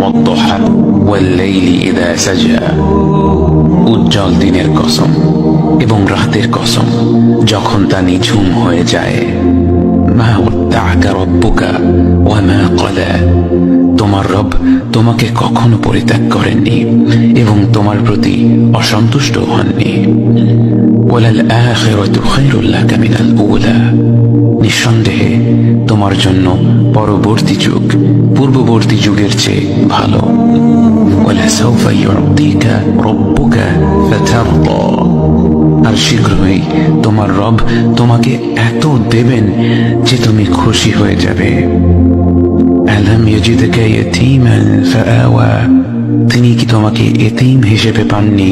والضحى والليل إذا سجى উজ্জ্বল দিনের কসম এবং রাতের কসম যখন তা নিঝুম হয়ে যায়। মা ওয়াদ্দাআকা রাব্বুকা ওয়া মা ক্বালা, তোমার রব তোমাকে কখনো পরিত্যাগ করেননি এবং তোমার প্রতি অসন্তুষ্ট হননি। ওয়ালাল আখিরাতু খায়রুল লাকা মিনাল উলা, নিঃসন্দেহে তোমার জন্য পরবর্তী যুগ পূর্ববর্তী যুগের চেয়ে ভালো। ওয়ালাসাউফা ইউতিকা রাব্বুকা ফাতারদা, আর শীঘ্রই তোমার রব তোমাকে এত দেবেন যে তুমি খুশি হয়ে যাবে। আলাম ইয়াজিদকা ইয়াতীমান ফাআওয়া, তিনি কি তোমাকে এতিম হিসেবে পাননি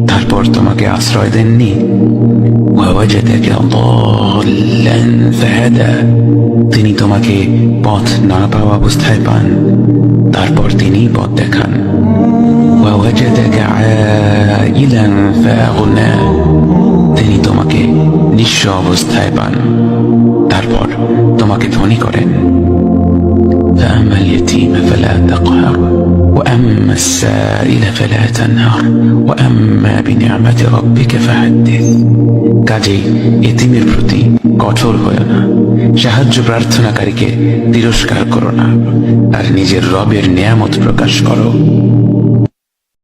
তারপর তোমাকে আশ্রয় দেননি? ওয়াওয়াজাদাকা দাল্লান ফাহাদা, তিনি তোমাকে পথ না পাওয়া অবস্থায় পান তারপর তিনি পথ দেখান। ওয়াওয়াজাদাকা আইলান ফাআগনা, তিনি তোমাকে নিঃস্ব অবস্থায় পান তারপর তোমাকে ধনী করেন। فأما اليتيم فلا تقهر وأما السائل فلا تنهر وأما بنعمة ربك فحدث, কাজেই এতিমের প্রতি কঠোর হয়ো না, সাহায্য প্রার্থনাকারীকে তিরস্কার করো না, আর নিজের রবের নিয়ামত প্রকাশ করো।